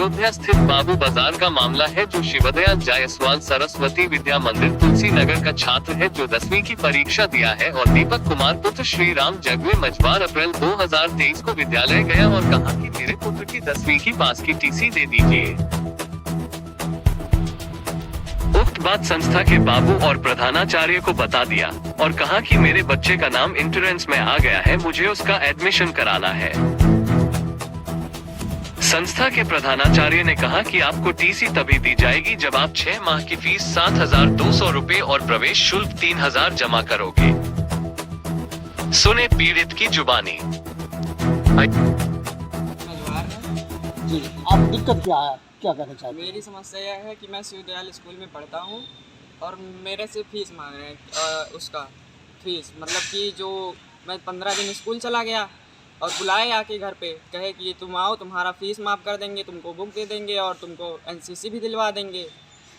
अयोध्या स्थित बाबू बाजार का मामला है, जो शिवदयाल जायसवाल सरस्वती विद्या मंदिर तुलसी नगर का छात्र है, जो 10वीं की परीक्षा दिया है, और दीपक कुमार पुत्र श्री राम जगवे मझवार अप्रैल 2023 को विद्यालय गया और कहा कि मेरे पुत्र की 10वीं की पास की टीसी दे दीजिए। उक्त बात संस्था के बाबू और प्रधानाचार्य को बता दिया और कहा कि मेरे बच्चे का नाम इंश्योरेंस में आ गया है, मुझे उसका एडमिशन कराना है। संस्था के प्रधानाचार्य ने कहा कि आपको टीसी तभी दी जाएगी जब आप 6 माह की फीस 7,200 रुपए और प्रवेश शुल्क 3,000 जमा करोगे। सुने पीड़ित की जुबानी। जी, आप दिक्कत क्या है, क्या कहना चाहते हैं? मेरी समस्या यह है कि मैं शिवदयाल स्कूल में पढ़ता हूँ और मेरे से फीस मांग रहे हैं। उसका फीस मतलब कि जो मैं 15 दिन स्कूल चला गया और बुलाए आके घर पे, कहे कि तुम आओ, तुम्हारा फीस माफ़ कर देंगे, तुमको बुक दे देंगे और तुमको एनसीसी भी दिलवा देंगे।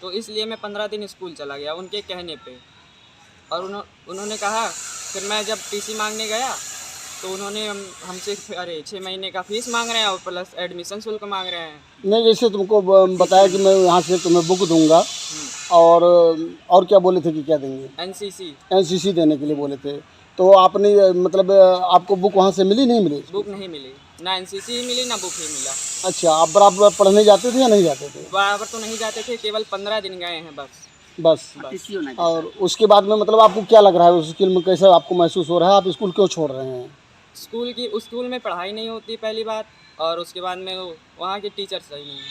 तो इसलिए मैं 15 दिन स्कूल चला गया उनके कहने पे। और उन्होंने कहा, फिर मैं जब टीसी मांगने गया तो उन्होंने हमसे 6 महीने का फीस मांग रहे हैं और प्लस एडमिशन शुल्क मांग रहे हैं। नहीं, जैसे तुमको बताया कि मैं यहाँ से तुम्हें बुक दूंगा और क्या बोले थे कि क्या देंगे? एनसीसी देने के लिए बोले थे। तो आपने मतलब आपको बुक वहाँ से मिली, नहीं मिली? बुक नहीं मिली, ना एनसीसी मिली ना बुक ही मिला। अच्छा, आप बराबर पढ़ने जाते थे या नहीं जाते थे? बराबर तो नहीं जाते थे, केवल 15 दिन गए हैं बस। और उसके बाद में मतलब आपको क्या लग रहा है उस स्कूल में, कैसा आपको महसूस हो रहा है? आप स्कूल क्यों छोड़ रहे हैं? स्कूल में पढ़ाई नहीं होती पहली बात, और उसके बाद में वहाँ के टीचर सही नहीं है।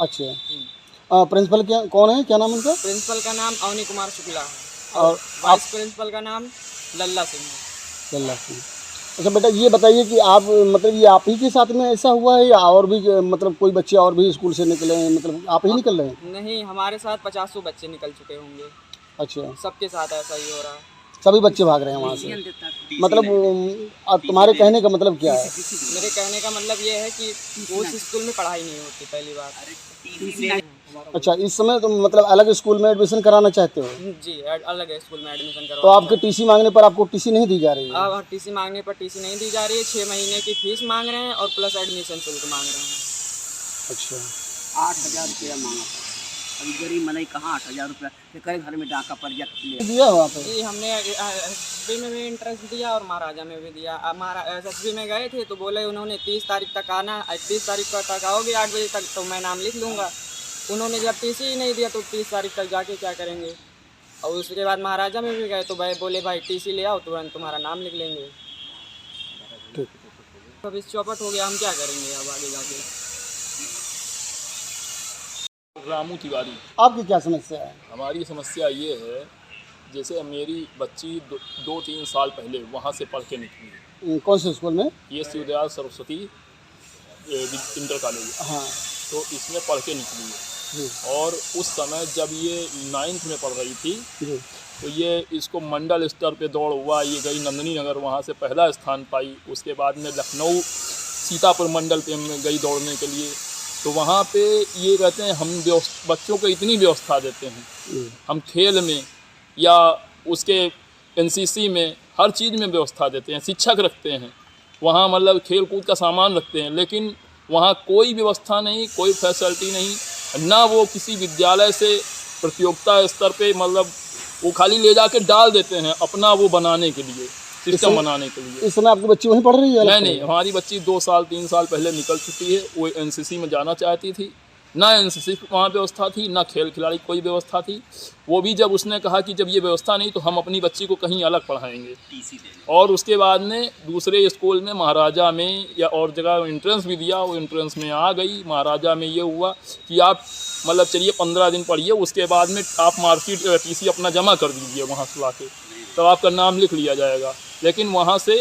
अच्छा, प्रिंसिपल क्या कौन है, क्या नाम उनका? प्रिंसिपल का नाम अवनी कुमार शुक्ला है और वाइस प्रिंसिपल का नाम लल्ला सिंह है। लल्ला सिंह। अच्छा बेटा, ये बताइए कि आप मतलब ये आप ही के साथ में ऐसा हुआ है या और भी मतलब कोई बच्चे और भी स्कूल से निकले हैं, मतलब आप ही निकल रहे हैं? नहीं, हमारे साथ 50 निकल चुके होंगे। अच्छा, सबके साथ ऐसा ही हो रहा है, सभी बच्चे भाग रहे हैं वहाँ से। मतलब तुम्हारे कहने का मतलब क्या है? मेरे कहने का मतलब ये है कि उस स्कूल में पढ़ाई नहीं होती पहली बात। अच्छा, इस समय तुम मतलब अलग स्कूल में एडमिशन कराना चाहते हो? जी, अलग स्कूल में एडमिशन करवा। तो आपके टीसी मांगने पर आपको टीसी नहीं दी जा रही है? अब टीसी मांगने पर टीसी नहीं दी जा रही है। 6 महीने की फीस मांग रहे हैं और प्लस एडमिशन शुल्क मांग रहे हैं। अच्छा, 8,000 रुपया मांगा था। अभी गरीब मनई कहाँ 8,000 रुपया करे, घर में डाका पर दिया वहाँ पे? जी, हमने एसएसबी में भी इंटरेस्ट दिया और महाराजा में भी दिया। एसएसबी में गए थे तो बोले उन्होंने 30 तारीख तक आना, 30 तारीख तक आओगे 8 बजे तक तो मैं नाम लिख लूँगा। उन्होंने जब टीसी ही नहीं दिया तो 30 तारीख तक जाके क्या करेंगे? और उसके बाद महाराजा में भी गए तो भाई बोले भाई टीसी ले आओ, तुरंत तुम्हारा नाम लिख लेंगे। तो इस चौपट हो गया, हम क्या करेंगे अब आगे जाके? रामू तिवारी। आपकी क्या समस्या है? हमारी समस्या ये है, जैसे मेरी बच्ची 2-3 साल पहले वहाँ से पढ़ के निकली। कौन से स्कूल में? ये शिवदयाल सरस्वती इंटर कॉलेज। हाँ। तो इसमें पढ़ के निकली है। और उस समय जब ये 9th में पढ़ रही थी तो ये इसको मंडल स्तर पे दौड़ हुआ, ये गई नंदनी नगर, वहाँ से पहला स्थान पाई। उसके बाद में लखनऊ सीतापुर मंडल पे में गई दौड़ने के लिए। तो वहाँ पे ये कहते हैं हम बच्चों को इतनी व्यवस्था देते हैं, हम खेल में या उसके एनसीसी में हर चीज़ में व्यवस्था देते हैं, शिक्षक रखते हैं वहाँ, मतलब खेल कूद का सामान रखते हैं, लेकिन वहाँ कोई व्यवस्था नहीं, कोई फैसिलिटी नहीं, ना वो किसी विद्यालय से प्रतियोगिता स्तर पे, मतलब वो खाली ले जाके डाल देते हैं अपना वो बनाने के लिए, सिस्टम बनाने के लिए। इस समय आपकी बच्ची वहीं पढ़ रही है? नहीं, हमारी बच्ची 2 साल 3 साल पहले निकल चुकी है। वो एनसीसी में जाना चाहती थी, ना एनसीसी वहाँ व्यवस्था थी, ना खेल खिलाड़ी कोई व्यवस्था थी। वो भी जब उसने कहा कि जब ये व्यवस्था नहीं तो हम अपनी बच्ची को कहीं अलग पढ़ाएंगे, और उसके बाद में दूसरे स्कूल में महाराजा में या और जगह इंट्रेंस भी दिया, वो इंट्रेंस में आ गई। महाराजा में ये हुआ कि आप मतलब चलिए 15 दिन पढ़िए, उसके बाद में आप मार्कशीट टीसी अपना जमा कर दीजिए वहाँ से लाके, तब आपका नाम लिख लिया जाएगा। लेकिन वहाँ से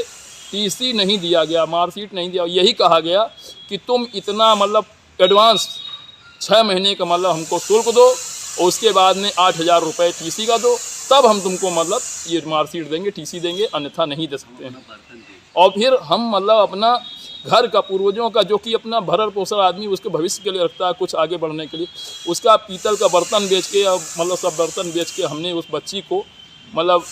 टीसी नहीं दिया गया, मार्कशीट नहीं दिया, यही कहा गया कि तुम इतना मतलब एडवांस 6 महीने का मतलब हमको शुल्क दो और उसके बाद में 8,000 रुपये टीसी का दो, तब हम तुमको मतलब ये मार्कशीट देंगे, टीसी देंगे, अन्यथा नहीं दे सकते हैं। और फिर हम मतलब अपना घर का पूर्वजों का जो कि अपना भरण पोषण आदमी उसके भविष्य के लिए रखता है, कुछ आगे बढ़ने के लिए, उसका पीतल का बर्तन बेच के मतलब सब बर्तन बेच के हमने उस बच्ची को मतलब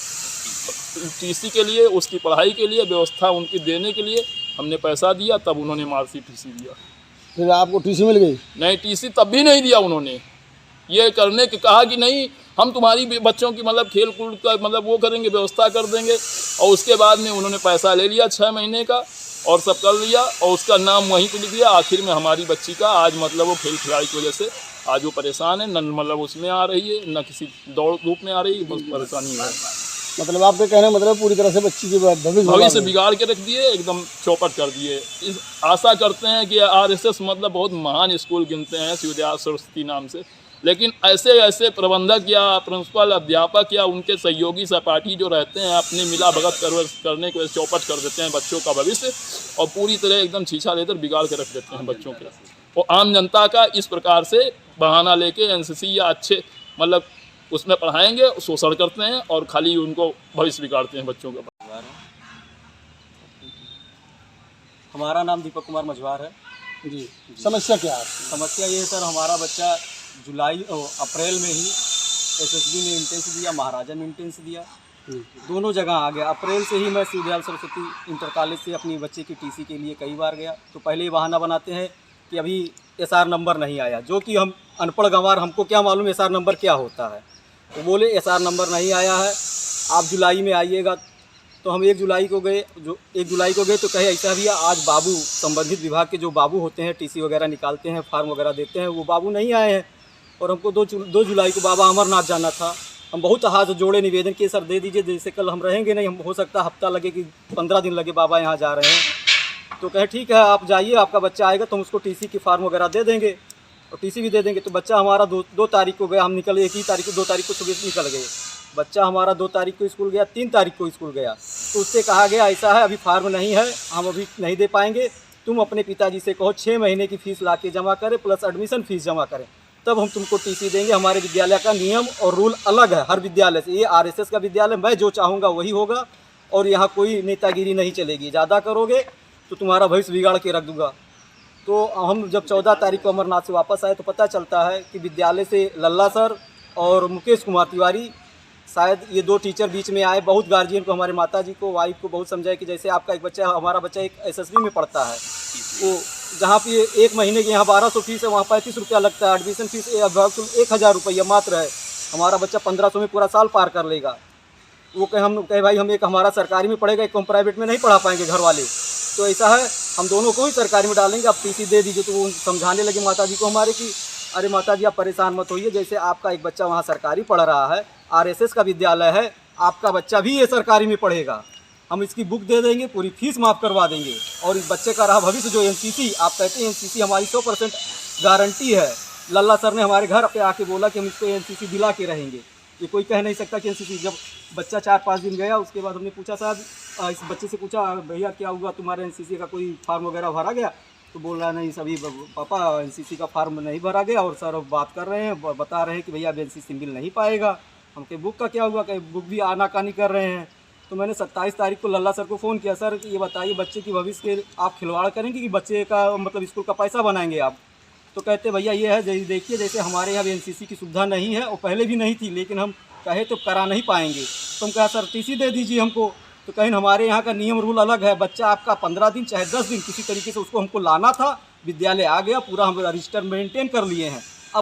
टीसी के लिए, उसकी पढ़ाई के लिए व्यवस्था उनकी देने के लिए हमने पैसा दिया, तब उन्होंने मार्कशीट टीसी दिया। फिर आपको टीसी मिल गई? नहीं, टीसी तब भी नहीं दिया उन्होंने। ये करने के कहा कि नहीं हम तुम्हारी बच्चों की मतलब खेल कूद का मतलब वो करेंगे, व्यवस्था कर देंगे। और उसके बाद में उन्होंने पैसा ले लिया 6 महीने का और सब कर लिया और उसका नाम वहीं पे लिख दिया। आखिर में हमारी बच्ची का आज मतलब वो खेल खिलाड़ी की वजह से आज वो परेशान है, न मतलब उसमें आ रही है, न किसी दौड़ धूप में आ रही है, बस परेशानी है। मतलब आपके कहने मतलब पूरी तरह से बच्ची की भविष्य बिगाड़ के रख दिए, एकदम चौपट कर दिए। इस आशा करते हैं कि RSS मतलब बहुत महान स्कूल गिनते हैं शिवदयाल सरस्वती नाम से, लेकिन ऐसे ऐसे प्रबंधक या प्रिंसिपल अध्यापक या उनके सहयोगी सहपाठी जो रहते हैं अपने मिला भगत करने के चौपट कर देते हैं बच्चों का भविष्य और पूरी तरह एकदम छीछा लेकर बिगाड़ के रख देते हैं बच्चों के। और आम जनता का इस प्रकार से बहाना लेके NCC या अच्छे मतलब उसमें पढ़ाएंगे, शोषण करते हैं और खाली उनको भविष्य बिगाड़ते हैं बच्चों का। हमारा नाम दीपक कुमार मझवार है जी। समस्या क्या है? समस्या ये है सर, हमारा बच्चा अप्रैल में ही SSB में एंट्रेंस दिया, महाराजा में एंट्रेंस दिया, दोनों जगह आ गया। अप्रैल से ही मैं शिवदयाल सरस्वती इंटर कॉलेज से अपनी बच्चे की TC के लिए कई बार गया, तो पहले ही बहाना बनाते हैं कि अभी SR नंबर नहीं आया, जो कि हम अनपढ़ गंवार, हमको क्या मालूम SR नंबर क्या होता है। तो बोले SR नंबर नहीं आया है, आप जुलाई में आइएगा। तो हम 1 जुलाई को गए, तो कहे ऐसा भी आज बाबू संबंधित विभाग के जो बाबू होते हैं TC वगैरह निकालते हैं, फार्म वगैरह देते हैं, वो बाबू नहीं आए हैं। और हमको 2 जुलाई को बाबा अमरनाथ जाना था। हम बहुत हाथ जोड़े निवेदन किए, सर दे दीजिए, जैसे कल हम रहेंगे नहीं, हम हो सकता हफ्ता लगे कि 15 दिन लगे, बाबा यहाँ जा रहे हैं। तो कहे ठीक है आप जाइए, आपका बच्चा आएगा तो हम उसको TC की फार्म वगैरह दे देंगे और TC भी दे देंगे। तो बच्चा हमारा 2 तारीख को गया, हम निकल 1 ही तारीख को 2 तारीख को सुबह निकल गए। बच्चा हमारा 2 तारीख को स्कूल गया, 3 तारीख को स्कूल गया। तो उससे कहा गया ऐसा है अभी फार्म नहीं है, हम अभी नहीं दे पाएंगे, तुम अपने पिताजी से कहो 6 महीने की फ़ीस ला के जमा करें प्लस एडमिशन फ़ीस जमा करें, तब हम तुमको TC देंगे। हमारे विद्यालय का नियम और रूल अलग है हर विद्यालय से, ये RSS का विद्यालय, मैं जो चाहूँगा वही होगा और यहाँ कोई नेतागिरी नहीं चलेगी। ज़्यादा करोगे तो तुम्हारा भविष्य बिगाड़ के रख दूँगा। तो हम जब 14 तारीख को अमरनाथ से वापस आए तो पता चलता है कि विद्यालय से लल्ला सर और मुकेश कुमार तिवारी, शायद ये 2 टीचर बीच में आए। बहुत गार्जियन को, हमारे माताजी को, वाइफ को बहुत समझाए कि जैसे आपका एक बच्चा, हमारा बच्चा एक SSB में पढ़ता है, वो जहाँ पे 1 महीने की यहाँ 1200 फीस है, वहाँ 35 रुपया लगता है। एडमिशन फीस 1000 रुपया मात्र है। हमारा बच्चा 1500 में पूरा साल पार कर लेगा। वो कहे भाई हम एक हमारा सरकारी में पढ़ेगा, एक हम प्राइवेट में नहीं पढ़ा पाएंगे घर वाले, तो ऐसा है हम दोनों को ही सरकारी में डालेंगे, आप TC दे दीजिए। तो वो समझाने लगे माताजी को हमारे कि अरे माताजी आप परेशान मत होइए, जैसे आपका एक बच्चा वहाँ सरकारी पढ़ रहा है, RSS का विद्यालय है, आपका बच्चा भी ये सरकारी में पढ़ेगा, हम इसकी बुक दे देंगे, पूरी फीस माफ़ करवा देंगे। और इस बच्चे का रहा भविष्य जो NCC, आप कहते हैं NCC हमारी 100% गारंटी है। लल्ला सर ने हमारे घर पे आके बोला कि हम इसको NCC दिला के रहेंगे। ये कोई कह नहीं सकता कि NCC। जब बच्चा 4-5 दिन गया, उसके बाद हमने पूछा साहब इस बच्चे से पूछा भैया क्या हुआ, तुम्हारे NCC का कोई फार्म वगैरह भरा गया? तो बोल रहा नहीं सभी पापा NCC का फार्म नहीं भरा गया, और सर बात कर रहे हैं, बता रहे हैं कि भैया अब NCC मिल नहीं पाएगा। हम कहे बुक का क्या हुआ, कहे बुक भी आनाकानी कर रहे हैं। तो मैंने 27 तारीख को लल्ला सर को फ़ोन किया, सर ये बताइए बच्चे की भविष्य के आप खिलवाड़ करेंगे कि बच्चे का मतलब स्कूल का पैसा बनाएंगे आप? तो कहते भैया ये है देखिए, जैसे हमारे यहाँ NCC की सुविधा नहीं है और पहले भी नहीं थी, लेकिन हम कहे तो करा नहीं पाएंगे। तो हम कहा सर TC दे दीजिए हमको। तो कहीं हमारे यहाँ का नियम रूल अलग है, बच्चा आपका 15 दिन चाहे 10 दिन किसी तरीके से उसको हमको लाना था, विद्यालय आ गया, पूरा हम रजिस्टर मेंटेन कर लिए हैं।